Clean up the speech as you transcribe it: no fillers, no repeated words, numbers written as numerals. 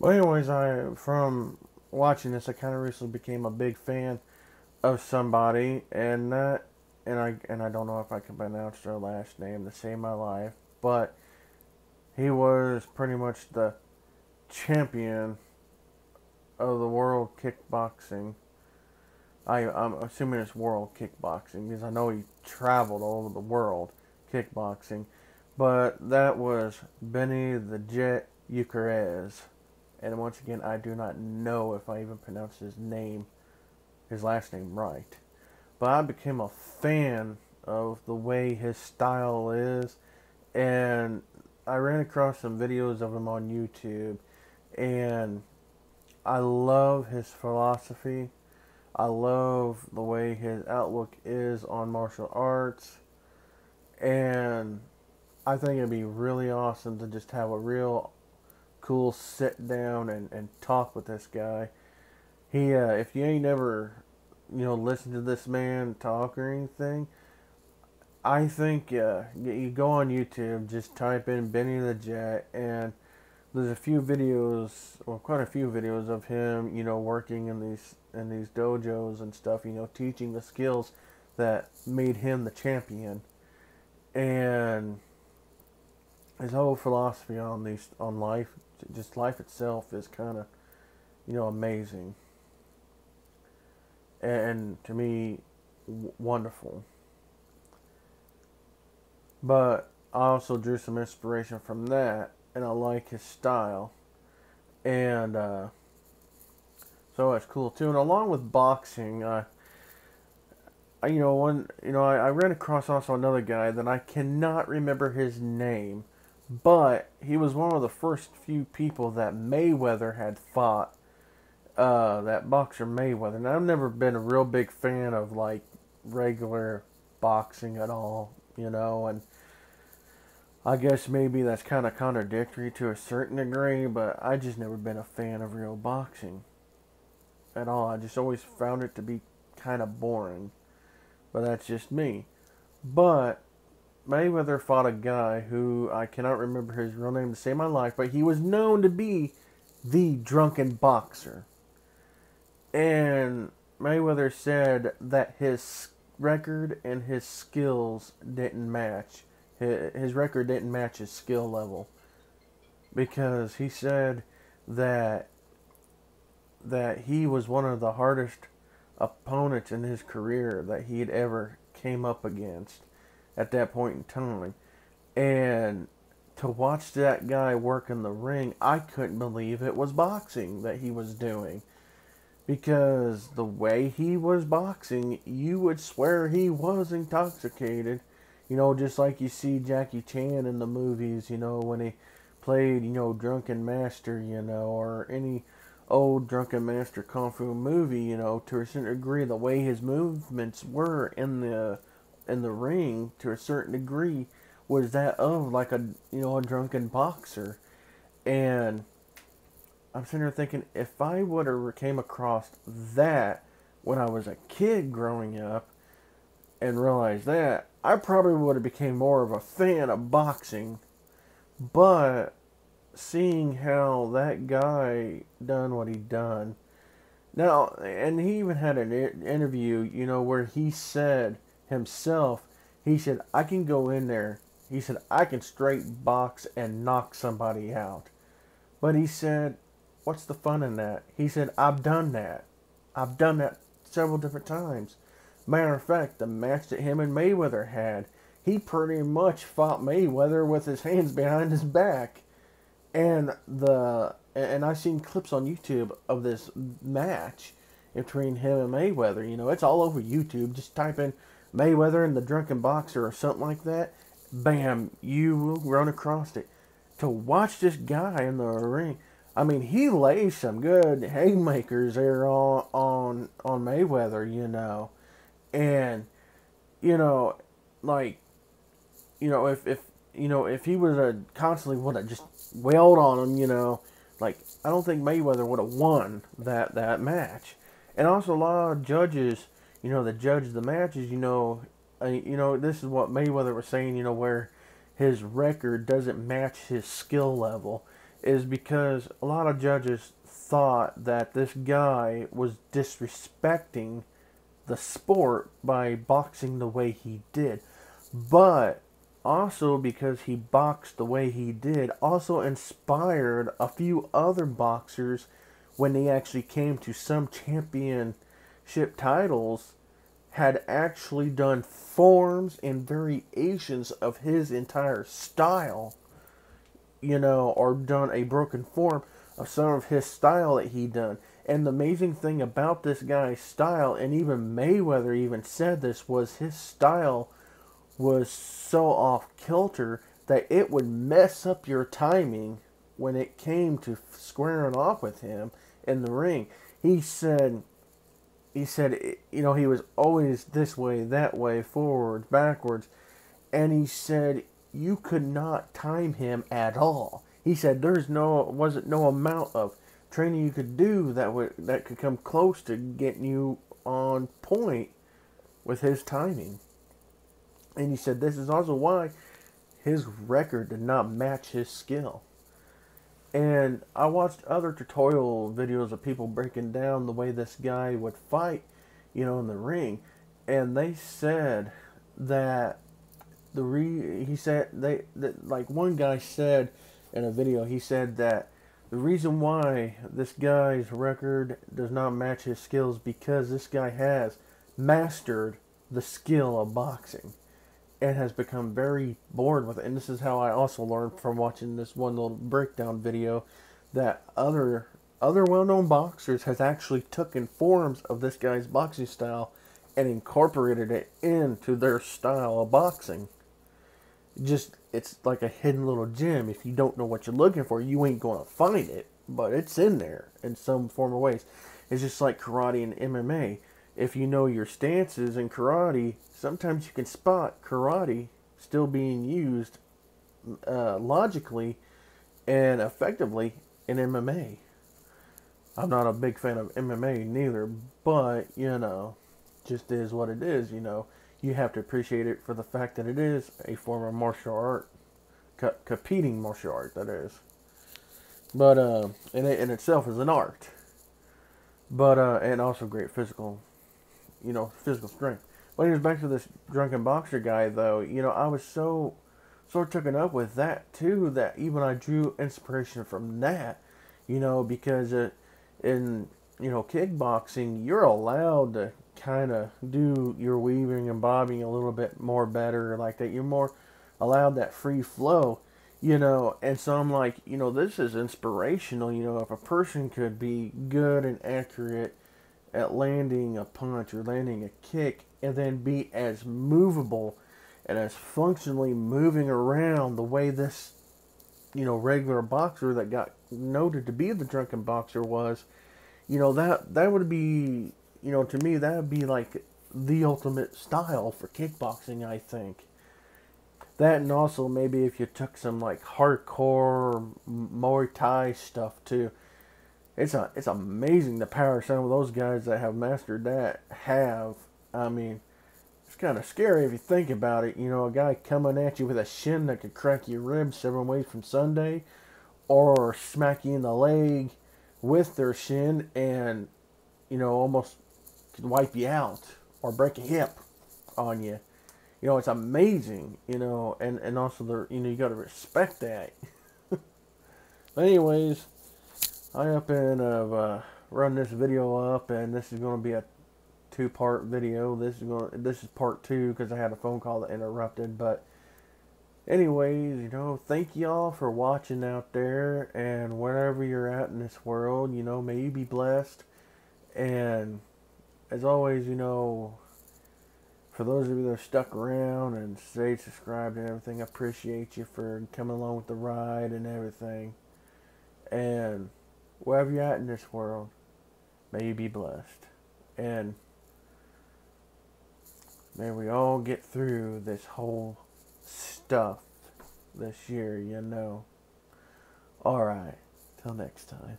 Well, anyways, from watching this, I kind of recently became a big fan of somebody, and I don't know if I can pronounce their last name to save my life, but he was pretty much the champion of the world kickboxing. I'm assuming it's world kickboxing because I know he traveled all over the world kickboxing, but that was Benny the Jet Eucharez. And once again, I do not know if I even pronounced his last name right. But I became a fan of the way his style is, and I ran across some videos of him on YouTube, and I love his philosophy. I love the way his outlook is on martial arts, and I think it'd be really awesome to just have a real cool sit down and talk with this guy. If you ain't never, listened to this man talk or anything, I think you go on YouTube, just type in Benny the Jet, and there's a few videos, or quite a few videos of him, working in these dojos and stuff, teaching the skills that made him the champion, and his whole philosophy on life, just life itself, is kind of amazing, and to me, wonderful. But I also drew some inspiration from that, and I like his style, and so that's cool too. And along with boxing, I ran across also another guy that I cannot remember his name, but he was one of the first few people that Mayweather had fought. That boxer Mayweather. And I've never been a real big fan of like regular boxing at all, and I guess maybe that's kind of contradictory to a certain degree, but I just never been a fan of real boxing at all. I just always found it to be kind of boring, but that's just me. But Mayweather fought a guy who I cannot remember his real name to save my life, but he was known to be the drunken boxer. And Mayweather said that his record and his skills didn't match. His record didn't match his skill level, because he said that he was one of the hardest opponents in his career that he had ever came up against at that point in time. And to watch that guy work in the ring, I couldn't believe it was boxing that he was doing. Because the way he was boxing, you would swear he was intoxicated. Just like you see Jackie Chan in the movies, when he played, Drunken Master, or any old Drunken Master Kung Fu movie, to a certain degree, the way his movements were in the ring, to a certain degree, was that of like a drunken boxer. And I'm sitting there thinking, if I would have came across that when I was a kid growing up and realized that, I probably would have became more of a fan of boxing. But seeing how that guy done what he done now, and he even had an interview, where he said himself, he said, I can go in there. He said, I can straight box and knock somebody out. But he said, what's the fun in that? He said, I've done that. I've done that several different times. Matter of fact, the match that him and Mayweather had, he pretty much fought Mayweather with his hands behind his back. And I've seen clips on YouTube of this match between him and Mayweather. It's all over YouTube. Just type in Mayweather and the Drunken Boxer or something like that. Bam, you will run across it. To watch this guy in the ring, I mean, he lays some good haymakers there on Mayweather, and like, if he was a constantly would have just wailed on him, like, I don't think Mayweather would have won that match. And also a lot of judges, that judge the matches, this is what Mayweather was saying, where his record doesn't match his skill level. is because a lot of judges thought that this guy was disrespecting the sport by boxing the way he did. But also because he boxed the way he did, also inspired a few other boxers when they actually came to some championship titles, had actually done forms and variations of his entire style, or done a broken form of some of his style that he done. And the amazing thing about this guy's style, and even Mayweather even said this, was his style was so off kilter that it would mess up your timing when it came to squaring off with him in the ring. He said, he was always this way, that way, forwards, backwards, and he said you could not time him at all. He said wasn't no amount of training you could do that could come close to getting you on point with his timing. And he said this is also why his record did not match his skill. And I watched other tutorial videos of people breaking down the way this guy would fight, in the ring, and they said that like one guy said in a video, he said that the reason why this guy's record does not match his skills because this guy has mastered the skill of boxing and has become very bored with it. And this is how I also learned from watching this one little breakdown video, that other well-known boxers has actually taken forms of this guy's boxing style and incorporated it into their style of boxing. It's like a hidden little gem. If you don't know what you're looking for, you ain't going to find it, but it's in there in some form or ways. It's just like karate and MMA. If you know your stances in karate, sometimes you can spot karate still being used logically and effectively in MMA. I'm not a big fan of MMA neither, but, just is what it is, You have to appreciate it for the fact that it is a form of martial art, competing martial art, that is. But, and it in itself is an art. But, and also great physical strength. But anyways, back to this drunken boxer guy, though, I was so taken up with that, too, that even I drew inspiration from that, because in, kickboxing, you're allowed to kind of do your weaving and bobbing a little bit more better, like that. You're more allowed that free flow, and so I'm like, this is inspirational, if a person could be good and accurate at landing a punch or landing a kick, and then be as movable and as functionally moving around the way this, regular boxer that got noted to be the drunken boxer was, that would be, to me, that would be like the ultimate style for kickboxing, I think. That, and also maybe if you took some like hardcore Muay Thai stuff too. It's amazing the power some of those guys that have mastered that have. I mean, it's kind of scary if you think about it. A guy coming at you with a shin that could crack your ribs 7 ways from Sunday, or smack you in the leg with their shin and, almost could wipe you out or break a hip on you. It's amazing, and also, you got to respect that. But anyways, I up and run this video up, and this is going to be a 2-part video. This is part 2 because I had a phone call that interrupted. But anyways, thank y'all for watching out there, and wherever you're at in this world, may you be blessed. And as always, for those of you that are stuck around and stay subscribed and everything, I appreciate you for coming along with the ride and everything. And wherever you're at in this world, may you be blessed. And may we all get through this whole stuff this year, Alright, till next time.